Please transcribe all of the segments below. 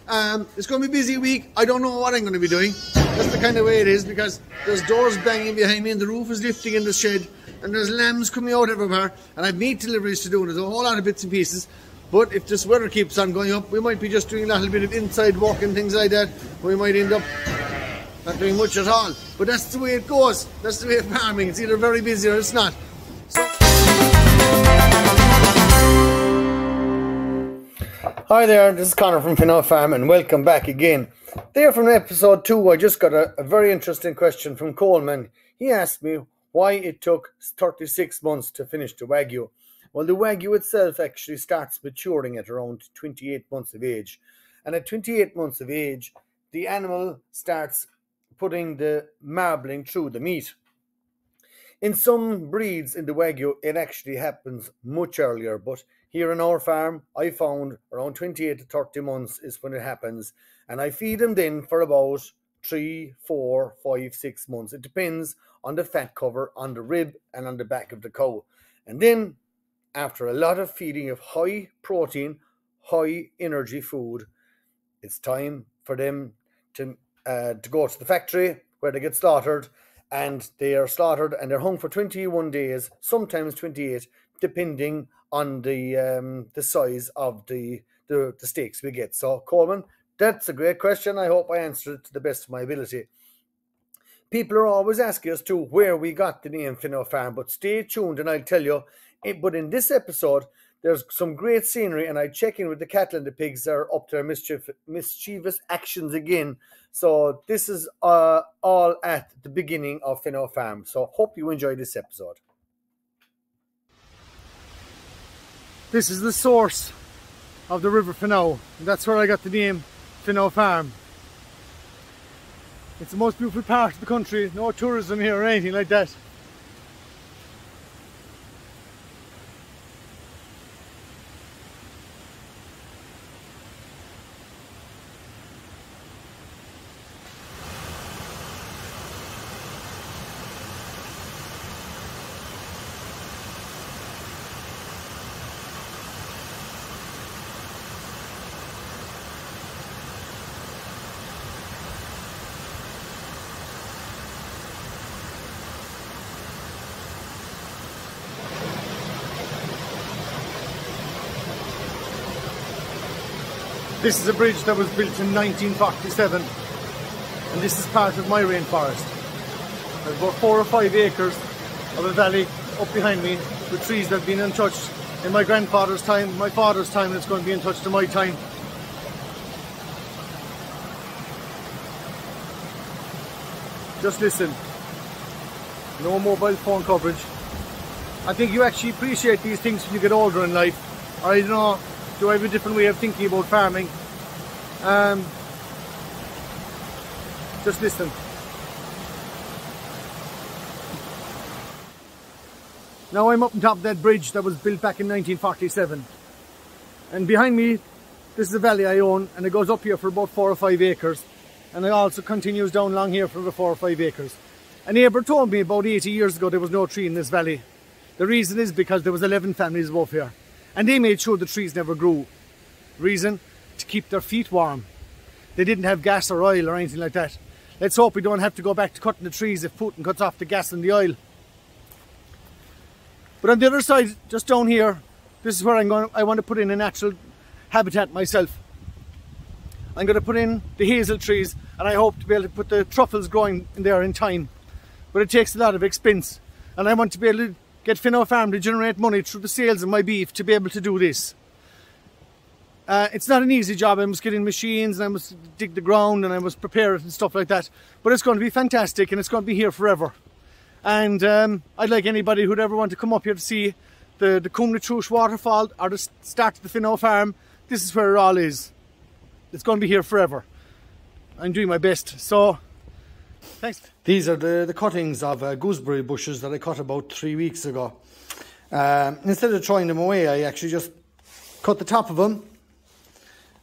It's going to be a busy week. I don't know what I'm going to be doing. That's the kind of way it is, because there's doors banging behind me and the roof is lifting in the shed and there's lambs coming out everywhere and I've meat deliveries to do and there's a whole lot of bits and pieces. But if this weather keeps on going up, we might be just doing a little bit of inside work and things like that. We might end up not doing much at all. But that's the way it goes. That's the way of farming. It's either very busy or it's not. So hi there, this is Conor from Finno Farm and welcome back again. There from episode 2, I just got a very interesting question from Coleman. He asked me why it took 36 months to finish the Wagyu. Well, the Wagyu itself actually starts maturing at around 28 months of age. And at 28 months of age, the animal starts putting the marbling through the meat. In some breeds in the Wagyu, it actually happens much earlier, but here in our farm, I found around 28 to 30 months is when it happens. And I feed them then for about 3, 4, 5, 6 months. It depends on the fat cover on the rib and on the back of the cow. And then, after a lot of feeding of high protein, high energy food, it's time for them to go to the factory where they get slaughtered. And they are slaughtered and they're hung for 21 days, sometimes 28, depending on the size of the steaks we get. So, Coleman, that's a great question. I hope I answered it to the best of my ability. People are always asking us too where we got the name Finno Farm, but stay tuned and I'll tell you. But in this episode, there's some great scenery and I check in with the cattle and the pigs that are up to their mischievous actions again. So this is all at the beginning of Finno Farm. So hope you enjoy this episode. This is the source of the River Finno. That's where I got the name Finno Farm. It's the most beautiful part of the country. No tourism here or anything like that. This is a bridge that was built in 1947 and this is part of my rainforest. There's about 4 or 5 acres of a valley up behind me with trees that have been untouched in my grandfather's time, my father's time, and it's going to be untouched in my time. Just listen. No mobile phone coverage. I think you actually appreciate these things when you get older in life. I don't know. Do I have a different way of thinking about farming? Just listen. Now I'm up on top of that bridge that was built back in 1947. And behind me, this is a valley I own, and it goes up here for about 4 or 5 acres. And it also continues down along here for about 4 or 5 acres. A neighbour told me about 80 years ago there was no tree in this valley. The reason is because there was 11 families above here. And they made sure the trees never grew. Reason? To keep their feet warm. They didn't have gas or oil or anything like that. Let's hope we don't have to go back to cutting the trees if Putin cuts off the gas and the oil. But on the other side, just down here, this is where I want to put in a natural habitat myself. I'm going to put in the hazel trees and I hope to be able to put the truffles growing in there in time. But it takes a lot of expense. And I want to be able to get Finno Farm to generate money through the sales of my beef to be able to do this. It's not an easy job. I must get in machines and I must dig the ground and I must prepare it and stuff like that. But it's going to be fantastic and it's going to be here forever. And I'd like anybody who'd ever want to come up here to see the Cumla Trush waterfall or the start of the Finno Farm. This is where it all is. It's going to be here forever. I'm doing my best. So, thanks. These are the cuttings of gooseberry bushes that I cut about 3 weeks ago. Instead of throwing them away, I actually just cut the top of them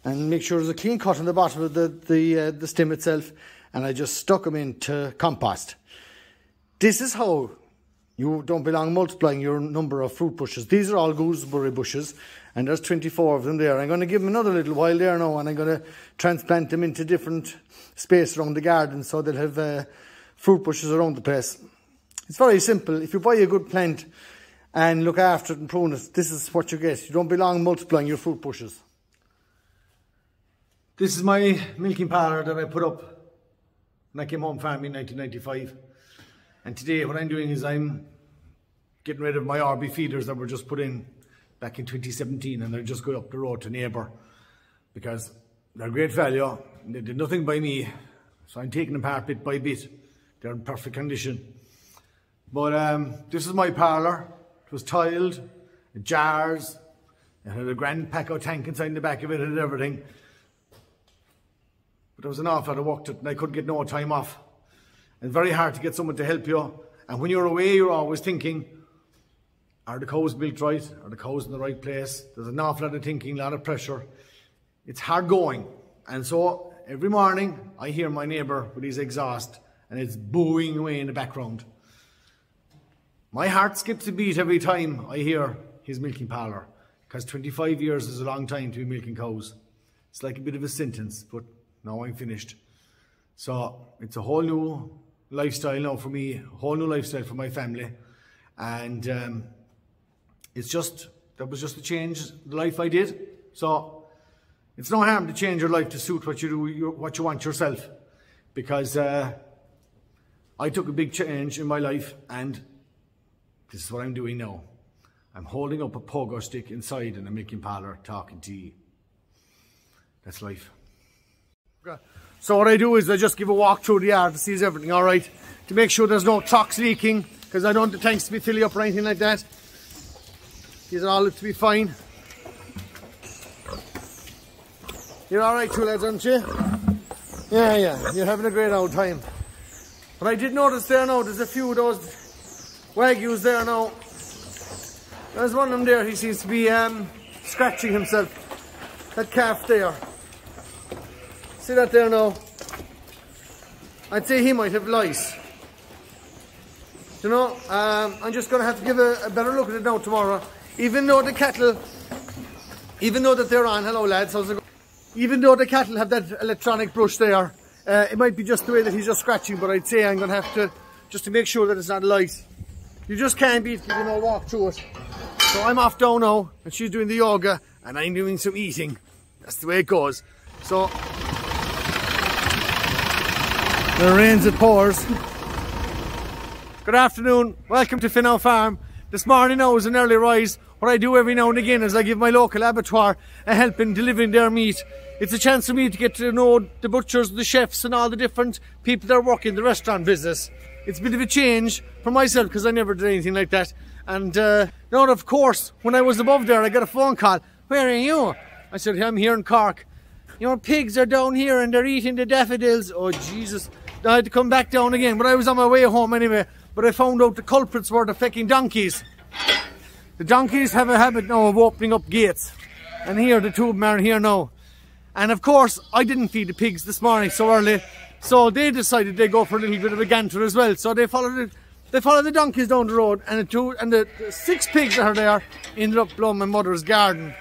and make sure there's a clean cut on the bottom of the stem itself, and I just stuck them into compost. This is how you don't belong multiplying your number of fruit bushes. These are all gooseberry bushes, and there's 24 of them there. I'm going to give them another little while there now, and I'm going to transplant them into different space around the garden so they'll have fruit bushes around the place. It's very simple. If you buy a good plant and look after it and prune it, this is what you get. You don't be long multiplying your fruit bushes. This is my milking parlour that I put up when I came home farming in 1995. And today what I'm doing is I'm getting rid of my RB feeders that were just put in back in 2017, and they're just going up the road to neighbour because they're great value. They did nothing by me, so I'm taking them apart bit by bit. They're in perfect condition. But this is my parlour. It was tiled, jars, it had a grand pack-out tank inside the back of it and everything. But there was an awful lot of work to it, and I couldn't get no time off. It's very hard to get someone to help you. And when you're away, you're always thinking, are the cows built right? Are the cows in the right place? There's an awful lot of thinking, a lot of pressure. It's hard going. And so every morning, I hear my neighbour with his exhaust, and it's booing away in the background. My heart skips a beat every time I hear his milking parlour, because 25 years is a long time to be milking cows. It's like a bit of a sentence, but now I'm finished. So it's a whole new lifestyle now for me, a whole new lifestyle for my family. And that was just a change, the life I did. So it's no harm to change your life to suit what you do, what you want yourself. Because I took a big change in my life, and this is what I'm doing now. I'm holding up a pogo stick inside in a milking parlour talking to you. That's life. Okay. So what I do is I just give a walk through the yard to see is everything all right, to make sure there's no trucks leaking, because I don't want the tanks to be filling up or anything like that. These all look to be fine. You're all right, two lads, aren't you? Yeah, you're having a great old time. But I did notice there now, there's a few of those Wagyus there now. There's one of them there, he seems to be scratching himself. That calf there. See that there now? I'd say he might have lice. You know, I'm just going to have to give a better look at it now tomorrow. Even though the cattle, even though that they're on, hello lads, how's it going? Even though the cattle have that electronic brush there, it might be just the way that he's just scratching, but I'd say I'm going to have to, just to make sure that it's not lice. You just can't beat giving a walk through it. So I'm off down now, and she's doing the yoga, and I'm doing some eating. That's the way it goes. So the rains, it pours. Good afternoon, welcome to Finnow Farm. This morning now is an early rise. What I do every now and again is I give my local abattoir a help in delivering their meat. It's a chance for me to get to know the butchers, the chefs and all the different people that work in the restaurant business. It's a bit of a change for myself because I never did anything like that. And now of course, when I was above there I got a phone call. Where are you? I said, I'm here in Cork. Your pigs are down here and they're eating the daffodils. Oh Jesus. I had to come back down again, but I was on my way home anyway. But I found out the culprits were the fucking donkeys. The donkeys have a habit now of opening up gates. And here, the two of them are here now. And of course, I didn't feed the pigs this morning so early. So they decided they'd go for a little bit of a canter as well. So they followed the donkeys down the road. And the 6 pigs that are there ended up blowing my mother's garden.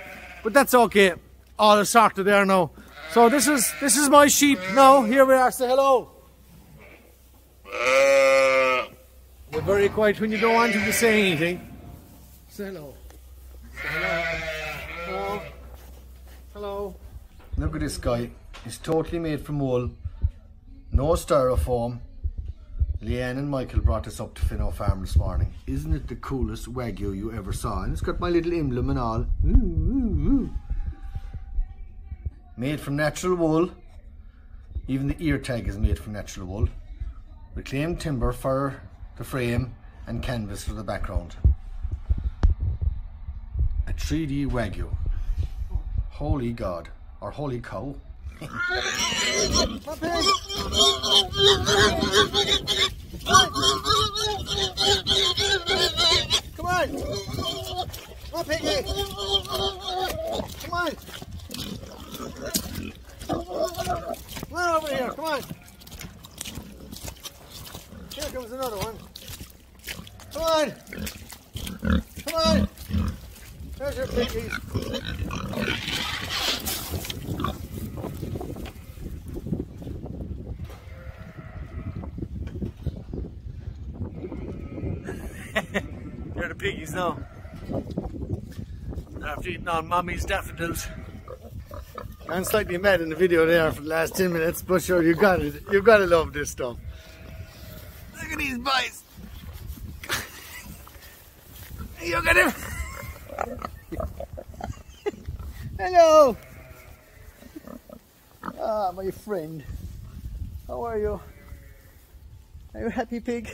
But that's okay. All is sorted there now. So this is my sheep now. Here we are. Say hello. You're very quiet when you don't want him to say anything. Say hello. Say hello. Hello. Hello. Look at this guy. He's totally made from wool. No styrofoam. Leanne and Michael brought this up to Finnow Farm this morning. Isn't it the coolest Wagyu you ever saw? And it's got my little emblem and all. Made from natural wool. Even the ear tag is made from natural wool. Reclaimed timber for the frame and canvas for the background. A 3D Wagyu. Holy God. Or holy cow. Come on! Come on, Piggy! Come on! Come on over here, come on! Here comes another one. Come on! Come on! There's your piggies. piggies now. After eating all mommy's daffodils. I'm slightly mad in the video there for the last 10 minutes, but sure, you got it. You gotta love this stuff. Look at these boys. Look at him. Hello. Ah, my friend. How are you? Are you a happy pig?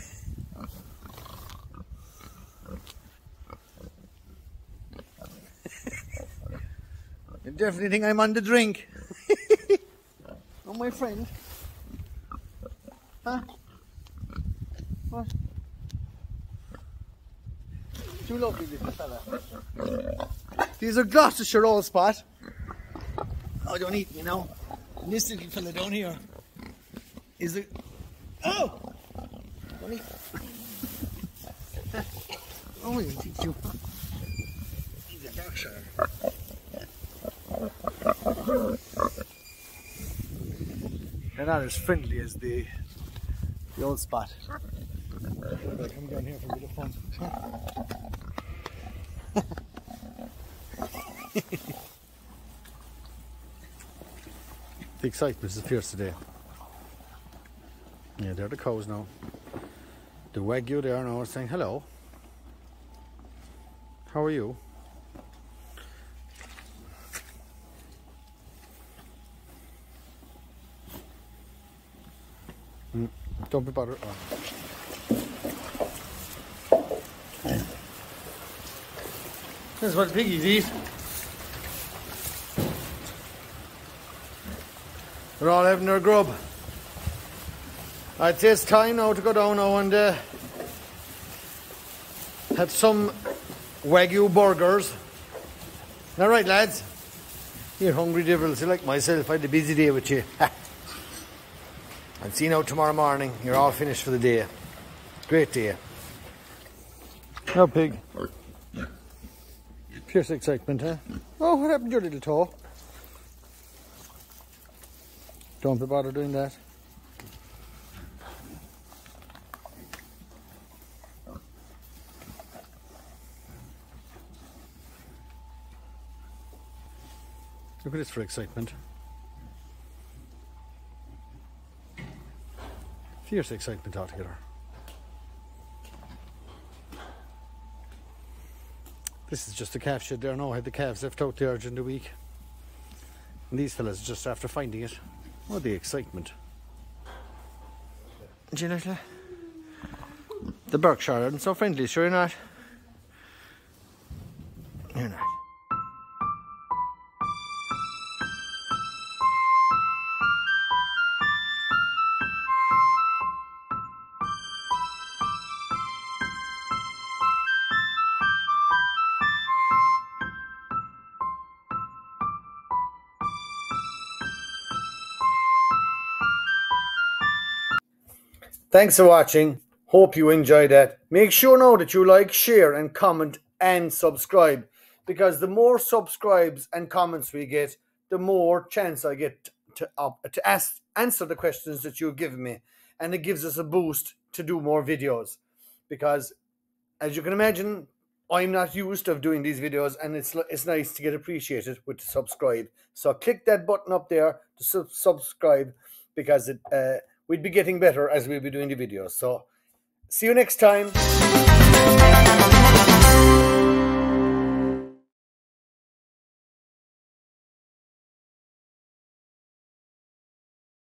You definitely think I'm on the drink. Oh, my friend. Huh? What? Too lovely, little fella. These are Gloucestershire Old Spot. Oh, don't eat me now. And this little fella down here is a... Oh! Don't eat. Oh, he'll teach you. He's a Berkshire. They're not as friendly as the Old Spot. I'll come down here for a bit of fun. The excitement is fierce today. Yeah, they're the cows now. The Wagyu there now is saying hello. How are you? Don't be bothered. Oh. This is what piggies eat. They're all having their grub. I'd say it's time now to go down now and have some Wagyu burgers. All right, lads. You're hungry devils. You're like myself. I had a busy day with you. I'll see you now tomorrow morning. You're all finished for the day. Great day. No pig. Fierce excitement, huh? Oh, what happened to your little toe? Don't be bothered doing that. Look at this for excitement. Fierce excitement altogether. This is just a calf shed there now. I had the calves left out there during the week. And these fellas just after finding it. Oh, the excitement. The Berkshire aren't so friendly, sure you're not? You're not. Thanks for watching. Hope you enjoyed that. Make sure now that you like, share and comment and subscribe, because the more subscribes and comments we get, the more chance I get to answer the questions that you've given me, and it gives us a boost to do more videos, because as you can imagine, I'm not used to doing these videos, and it's nice to get appreciated with the subscribe. So click that button up there to subscribe, because we'd be getting better as we'll be doing the videos. So see you next time.